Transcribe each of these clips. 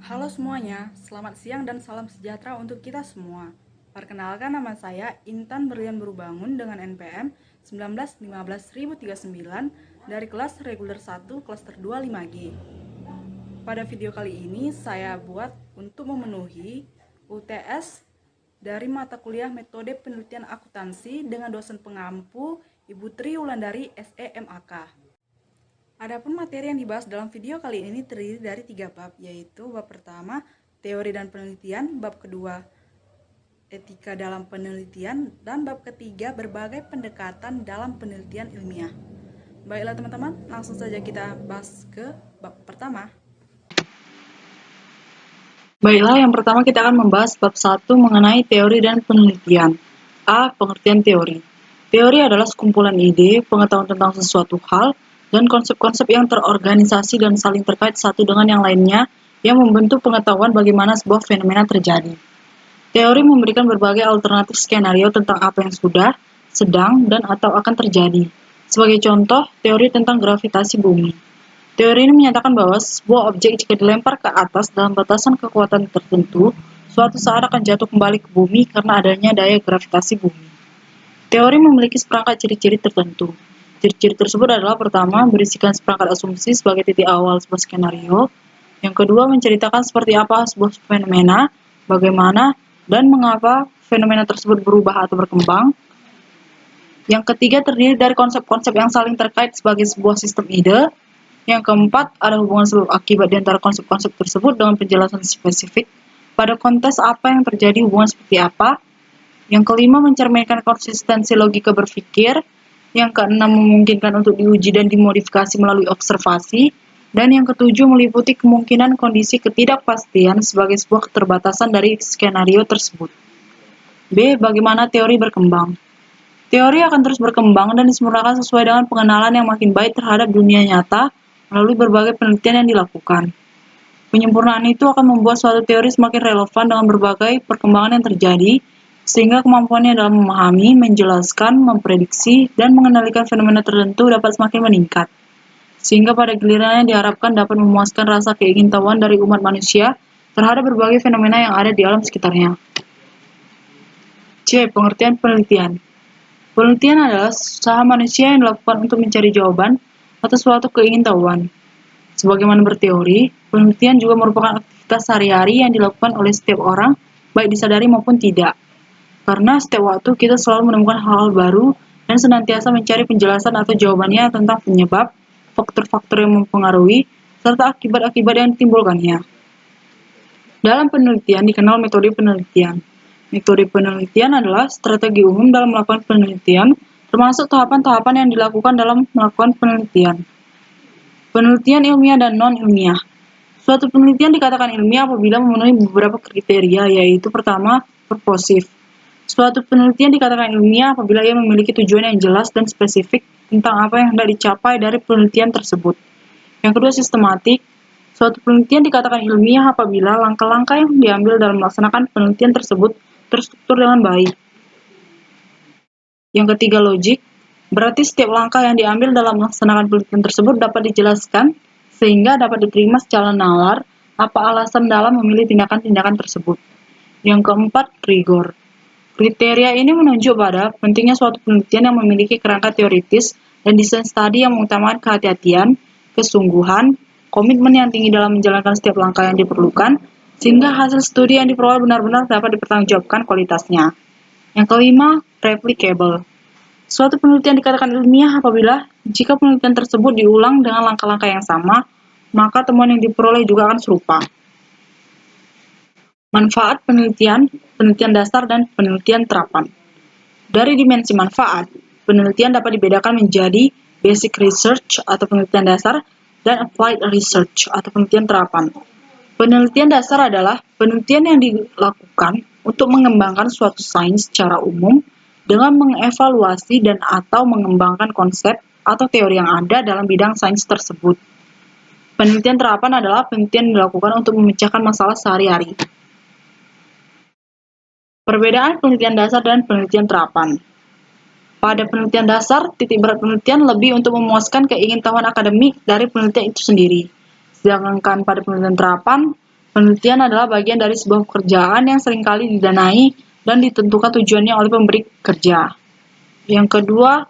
Halo semuanya, selamat siang dan salam sejahtera untuk kita semua. Perkenalkan, nama saya Intan Berlian Berubangun dengan NPM 1915039 dari kelas reguler 1 klaster 2 5G. Pada video kali ini saya buat untuk memenuhi UTS dari mata kuliah metode penelitian akuntansi dengan dosen pengampu Ibu Tri Wulandari SEMAK. Adapun materi yang dibahas dalam video kali ini terdiri dari 3 bab, yaitu bab pertama, teori dan penelitian, bab kedua, etika dalam penelitian, dan bab ketiga, berbagai pendekatan dalam penelitian ilmiah. Baiklah teman-teman, langsung saja kita bahas ke bab pertama. Baiklah, yang pertama kita akan membahas bab 1 mengenai teori dan penelitian. A. Pengertian teori. Teori adalah sekumpulan ide, pengetahuan tentang sesuatu hal, dan konsep-konsep yang terorganisasi dan saling terkait satu dengan yang lainnya yang membentuk pengetahuan bagaimana sebuah fenomena terjadi. Teori memberikan berbagai alternatif skenario tentang apa yang sudah, sedang, dan atau akan terjadi. Sebagai contoh, teori tentang gravitasi bumi. Teori ini menyatakan bahwa sebuah objek jika dilempar ke atas dalam batasan kekuatan tertentu, suatu saat akan jatuh kembali ke bumi karena adanya daya gravitasi bumi. Teori memiliki seperangkat ciri-ciri tertentu. Ciri-ciri tersebut adalah: pertama, berisikan seperangkat asumsi sebagai titik awal sebuah skenario. Yang kedua, menceritakan seperti apa sebuah fenomena, bagaimana, dan mengapa fenomena tersebut berubah atau berkembang. Yang ketiga, terdiri dari konsep-konsep yang saling terkait sebagai sebuah sistem ide. Yang keempat, ada hubungan sebab akibat di antara konsep-konsep tersebut dengan penjelasan spesifik pada konteks apa yang terjadi, hubungan seperti apa. Yang kelima, mencerminkan konsistensi logika berpikir. Yang keenam, memungkinkan untuk diuji dan dimodifikasi melalui observasi. Dan yang ketujuh, meliputi kemungkinan kondisi ketidakpastian sebagai sebuah keterbatasan dari skenario tersebut. B. Bagaimana teori berkembang. Teori akan terus berkembang dan disempurnakan sesuai dengan pengenalan yang makin baik terhadap dunia nyata melalui berbagai penelitian yang dilakukan. Penyempurnaan itu akan membuat suatu teori semakin relevan dengan berbagai perkembangan yang terjadi, sehingga kemampuannya dalam memahami, menjelaskan, memprediksi, dan mengendalikan fenomena tertentu dapat semakin meningkat. Sehingga pada gilirannya diharapkan dapat memuaskan rasa keingintahuan dari umat manusia terhadap berbagai fenomena yang ada di alam sekitarnya. C. Pengertian penelitian. Penelitian adalah usaha manusia yang dilakukan untuk mencari jawaban atas suatu keingintahuan. Sebagaimana berteori, penelitian juga merupakan aktivitas sehari-hari yang dilakukan oleh setiap orang, baik disadari maupun tidak. Karena setiap waktu kita selalu menemukan hal-hal baru dan senantiasa mencari penjelasan atau jawabannya tentang penyebab, faktor-faktor yang mempengaruhi, serta akibat-akibat yang ditimbulkannya. Dalam penelitian dikenal metode penelitian. Metode penelitian adalah strategi umum dalam melakukan penelitian, termasuk tahapan-tahapan yang dilakukan dalam melakukan penelitian. Penelitian ilmiah dan non-ilmiah. Suatu penelitian dikatakan ilmiah apabila memenuhi beberapa kriteria, yaitu pertama, purposive. Suatu penelitian dikatakan ilmiah apabila ia memiliki tujuan yang jelas dan spesifik tentang apa yang hendak dicapai dari penelitian tersebut. Yang kedua, sistematik. Suatu penelitian dikatakan ilmiah apabila langkah-langkah yang diambil dalam melaksanakan penelitian tersebut terstruktur dengan baik. Yang ketiga, logik. Berarti setiap langkah yang diambil dalam melaksanakan penelitian tersebut dapat dijelaskan sehingga dapat diterima secara nalar apa alasan dalam memilih tindakan-tindakan tersebut. Yang keempat, rigor. Kriteria ini menunjuk pada pentingnya suatu penelitian yang memiliki kerangka teoritis dan desain studi yang mengutamakan kehati-hatian, kesungguhan, komitmen yang tinggi dalam menjalankan setiap langkah yang diperlukan, sehingga hasil studi yang diperoleh benar-benar dapat dipertanggungjawabkan kualitasnya. Yang kelima, replicable. Suatu penelitian dikatakan ilmiah apabila jika penelitian tersebut diulang dengan langkah-langkah yang sama, maka temuan yang diperoleh juga akan serupa. Manfaat penelitian, penelitian dasar, dan penelitian terapan. Dari dimensi manfaat, penelitian dapat dibedakan menjadi basic research atau penelitian dasar dan applied research atau penelitian terapan. Penelitian dasar adalah penelitian yang dilakukan untuk mengembangkan suatu sains secara umum dengan mengevaluasi dan atau mengembangkan konsep atau teori yang ada dalam bidang sains tersebut. Penelitian terapan adalah penelitian yang dilakukan untuk memecahkan masalah sehari-hari. Perbedaan penelitian dasar dan penelitian terapan. Pada penelitian dasar, titik berat penelitian lebih untuk memuaskan keingintahuan akademik dari penelitian itu sendiri. Sedangkan pada penelitian terapan, Penelitian adalah bagian dari sebuah pekerjaan yang seringkali didanai dan ditentukan tujuannya oleh pemberi kerja. Yang kedua,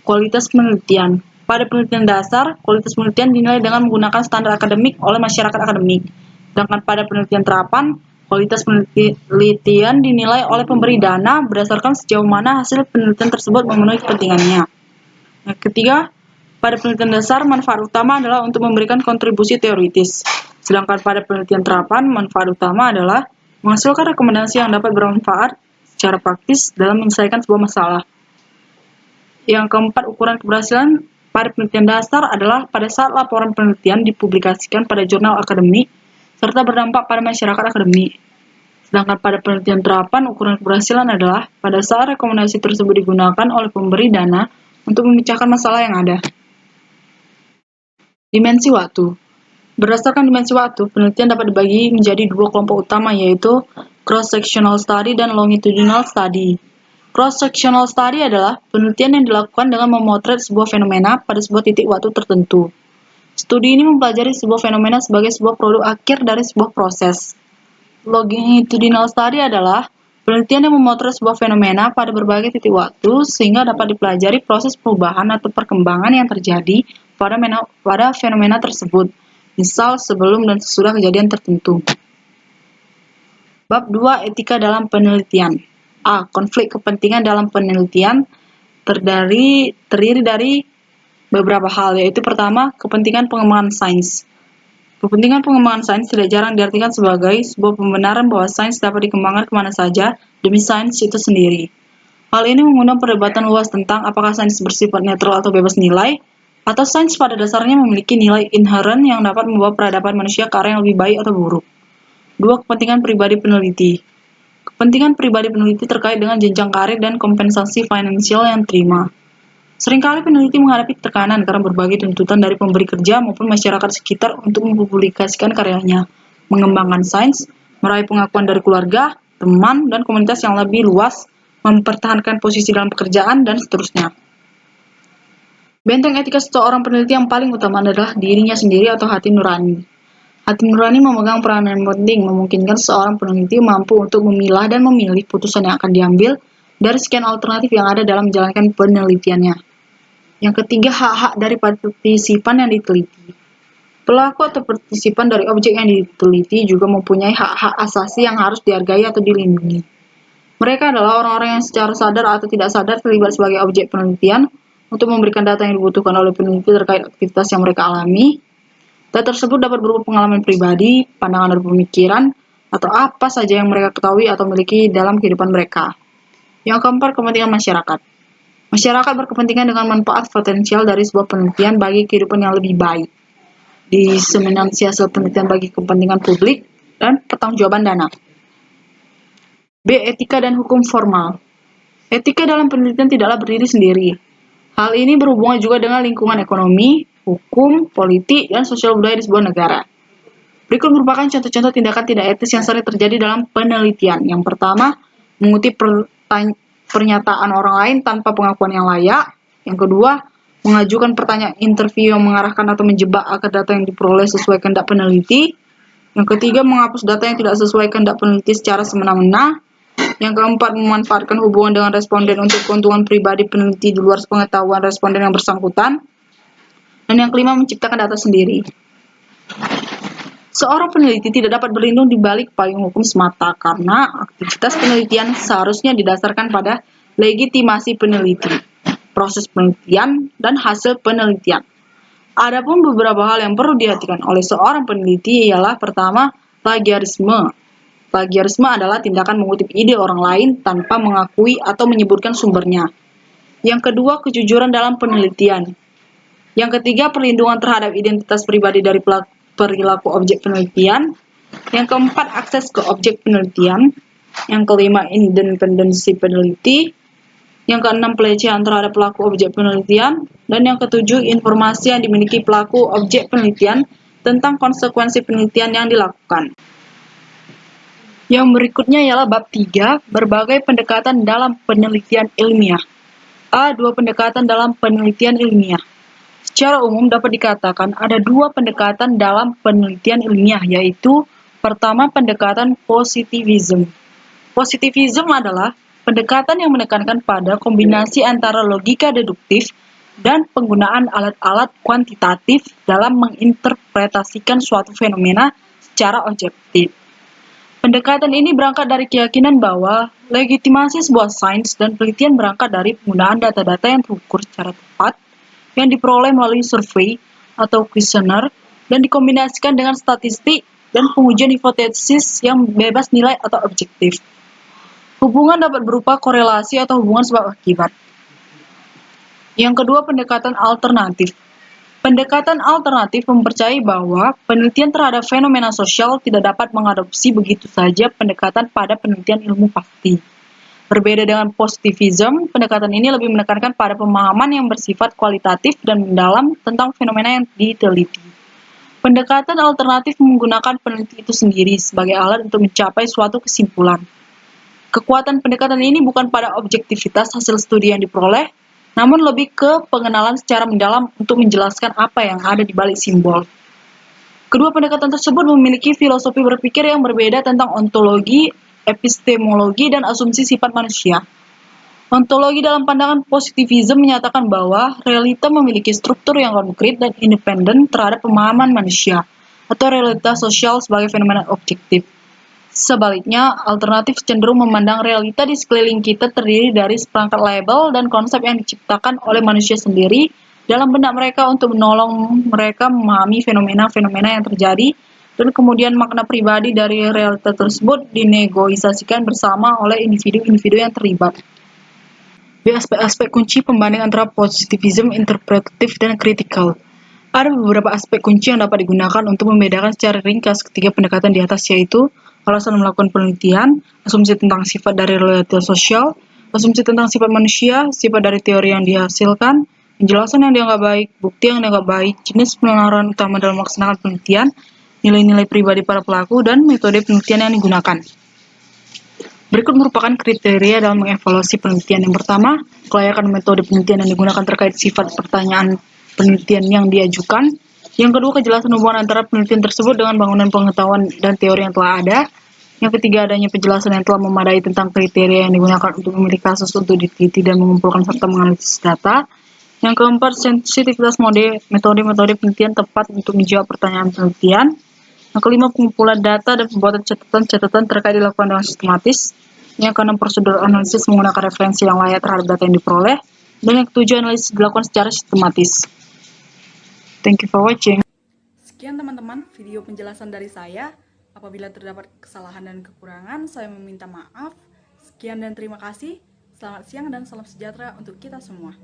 kualitas penelitian. Pada penelitian dasar, kualitas penelitian dinilai dengan menggunakan standar akademik oleh masyarakat akademik. Sedangkan pada penelitian terapan, kualitas penelitian dinilai oleh pemberi dana berdasarkan sejauh mana hasil penelitian tersebut memenuhi kepentingannya. Yang ketiga, pada penelitian dasar, manfaat utama adalah untuk memberikan kontribusi teoritis. Sedangkan pada penelitian terapan, manfaat utama adalah menghasilkan rekomendasi yang dapat bermanfaat secara praktis dalam menyelesaikan sebuah masalah. Yang keempat, ukuran keberhasilan pada penelitian dasar adalah pada saat laporan penelitian dipublikasikan pada jurnal akademik serta berdampak pada masyarakat akademik. Sedangkan pada penelitian terapan, ukuran keberhasilan adalah pada saat rekomendasi tersebut digunakan oleh pemberi dana untuk memecahkan masalah yang ada. Dimensi waktu. Berdasarkan dimensi waktu, penelitian dapat dibagi menjadi dua kelompok utama, yaitu cross-sectional study dan longitudinal study. Cross-sectional study adalah penelitian yang dilakukan dengan memotret sebuah fenomena pada sebuah titik waktu tertentu. Studi ini mempelajari sebuah fenomena sebagai sebuah produk akhir dari sebuah proses. Longitudinal study adalah penelitian yang memotret sebuah fenomena pada berbagai titik waktu sehingga dapat dipelajari proses perubahan atau perkembangan yang terjadi pada fenomena tersebut, misal sebelum dan sesudah kejadian tertentu. Bab 2, etika dalam penelitian. A. Konflik kepentingan dalam penelitian terdiri dari beberapa hal, yaitu pertama, kepentingan pengembangan sains. Kepentingan pengembangan sains tidak jarang diartikan sebagai sebuah pembenaran bahwa sains dapat dikembangkan kemana saja demi sains itu sendiri. Hal ini mengundang perdebatan luas tentang apakah sains bersifat netral atau bebas nilai, atau sains pada dasarnya memiliki nilai inheren yang dapat membawa peradaban manusia ke arah yang lebih baik atau buruk. 2. Kepentingan pribadi peneliti. Kepentingan pribadi peneliti terkait dengan jenjang karir dan kompensasi finansial yang diterima. Seringkali peneliti menghadapi tekanan karena berbagai tuntutan dari pemberi kerja maupun masyarakat sekitar untuk mempublikasikan karyanya, mengembangkan sains, meraih pengakuan dari keluarga, teman, dan komunitas yang lebih luas, mempertahankan posisi dalam pekerjaan, dan seterusnya. Benteng etika seseorang peneliti yang paling utama adalah dirinya sendiri atau hati nurani. Hati nurani memegang peranan yang penting, memungkinkan seorang peneliti mampu untuk memilah dan memilih putusan yang akan diambil dari sekian alternatif yang ada dalam menjalankan penelitiannya. Yang ketiga, hak-hak dari partisipan yang diteliti. Pelaku atau partisipan dari objek yang diteliti juga mempunyai hak-hak asasi yang harus dihargai atau dilindungi. Mereka adalah orang-orang yang secara sadar atau tidak sadar terlibat sebagai objek penelitian untuk memberikan data yang dibutuhkan oleh peneliti terkait aktivitas yang mereka alami. Data tersebut dapat berupa pengalaman pribadi, pandangan dan pemikiran, atau apa saja yang mereka ketahui atau miliki dalam kehidupan mereka. Yang keempat, kepentingan masyarakat. Masyarakat berkepentingan dengan manfaat potensial dari sebuah penelitian bagi kehidupan yang lebih baik, diseminasi hasil penelitian bagi kepentingan publik, dan pertanggungjawaban dana. B. Etika dan hukum formal. Etika dalam penelitian tidaklah berdiri sendiri. Hal ini berhubungan juga dengan lingkungan ekonomi, hukum, politik, dan sosial budaya di sebuah negara. Berikut merupakan contoh-contoh tindakan tidak etis yang sering terjadi dalam penelitian. Yang pertama, mengutip pernyataan orang lain tanpa pengakuan yang layak. Yang kedua, mengajukan pertanyaan interview yang mengarahkan atau menjebak agar data yang diperoleh sesuai kehendak peneliti. Yang ketiga, menghapus data yang tidak sesuai kehendak peneliti secara semena-mena. Yang keempat, memanfaatkan hubungan dengan responden untuk keuntungan pribadi peneliti di luar pengetahuan responden yang bersangkutan. Dan yang kelima, menciptakan data sendiri. Seorang peneliti tidak dapat berlindung di balik payung hukum semata karena aktivitas penelitian seharusnya didasarkan pada legitimasi peneliti, proses penelitian, dan hasil penelitian. Adapun beberapa hal yang perlu diperhatikan oleh seorang peneliti ialah pertama, plagiarisme. Plagiarisme adalah tindakan mengutip ide orang lain tanpa mengakui atau menyebutkan sumbernya. Yang kedua, kejujuran dalam penelitian. Yang ketiga, perlindungan terhadap identitas pribadi dari perilaku objek penelitian. Yang keempat, akses ke objek penelitian. Yang kelima, independensi peneliti. Yang keenam, pelecehan terhadap pelaku objek penelitian. Dan yang ketujuh, informasi yang dimiliki pelaku objek penelitian tentang konsekuensi penelitian yang dilakukan. Yang berikutnya ialah bab 3, berbagai pendekatan dalam penelitian ilmiah. A. Dua pendekatan dalam penelitian ilmiah. Secara umum dapat dikatakan ada dua pendekatan dalam penelitian ilmiah, yaitu Pertama, pendekatan positivism. Positivism adalah pendekatan yang menekankan pada kombinasi antara logika deduktif dan penggunaan alat-alat kuantitatif dalam menginterpretasikan suatu fenomena secara objektif. Pendekatan ini berangkat dari keyakinan bahwa legitimasi sebuah sains dan penelitian berangkat dari penggunaan data-data yang terukur secara tepat, yang diperoleh melalui survei atau kuesioner, dan dikombinasikan dengan statistik dan pengujian hipotesis yang bebas nilai atau objektif. Hubungan dapat berupa korelasi atau hubungan sebab akibat. Yang kedua, pendekatan alternatif. Pendekatan alternatif mempercayai bahwa penelitian terhadap fenomena sosial tidak dapat mengadopsi begitu saja pendekatan pada penelitian ilmu pasti. Berbeda dengan positivism, pendekatan ini lebih menekankan pada pemahaman yang bersifat kualitatif dan mendalam tentang fenomena yang diteliti. Pendekatan alternatif menggunakan peneliti itu sendiri sebagai alat untuk mencapai suatu kesimpulan. Kekuatan pendekatan ini bukan pada objektivitas hasil studi yang diperoleh, namun lebih ke pengenalan secara mendalam untuk menjelaskan apa yang ada di balik simbol. Kedua pendekatan tersebut memiliki filosofi berpikir yang berbeda tentang ontologi, epistemologi, dan asumsi sifat manusia. Ontologi dalam pandangan positivism menyatakan bahwa realita memiliki struktur yang konkret dan independen terhadap pemahaman manusia, atau realitas sosial sebagai fenomena objektif. Sebaliknya, alternatif cenderung memandang realita di sekeliling kita terdiri dari seperangkat label dan konsep yang diciptakan oleh manusia sendiri dalam benak mereka untuk menolong mereka memahami fenomena-fenomena yang terjadi, dan kemudian makna pribadi dari realita tersebut dinegosiasikan bersama oleh individu-individu yang terlibat. Di aspek-aspek kunci pembanding antara positivism, interpretatif, dan kritikal. Ada beberapa aspek kunci yang dapat digunakan untuk membedakan secara ringkas ketiga pendekatan di atas, yaitu alasan melakukan penelitian, asumsi tentang sifat dari realitas sosial, asumsi tentang sifat manusia, sifat dari teori yang dihasilkan, penjelasan yang dianggap baik, bukti yang dianggap baik, jenis penelaran utama dalam melaksanakan penelitian, nilai-nilai pribadi para pelaku, dan metode penelitian yang digunakan. Berikut merupakan kriteria dalam mengevaluasi penelitian. Yang pertama, kelayakan metode penelitian yang digunakan terkait sifat pertanyaan penelitian yang diajukan. Yang kedua, kejelasan hubungan antara penelitian tersebut dengan bangunan pengetahuan dan teori yang telah ada. Yang ketiga, adanya penjelasan yang telah memadai tentang kriteria yang digunakan untuk memilih kasus untuk diteliti dan mengumpulkan serta menganalisis data. Yang keempat, sensitivitas metode penelitian tepat untuk menjawab pertanyaan penelitian. Yang kelima, pengumpulan data dan pembuatan catatan-catatan terkait dilakukan dengan sistematis. Yang keenam, prosedur analisis menggunakan referensi yang layak terhadap data yang diperoleh. Dan yang ketujuh, analisis dilakukan secara sistematis. Thank you for watching. Sekian teman-teman video penjelasan dari saya. Apabila terdapat kesalahan dan kekurangan, saya meminta maaf. Sekian dan terima kasih. Selamat siang dan salam sejahtera untuk kita semua.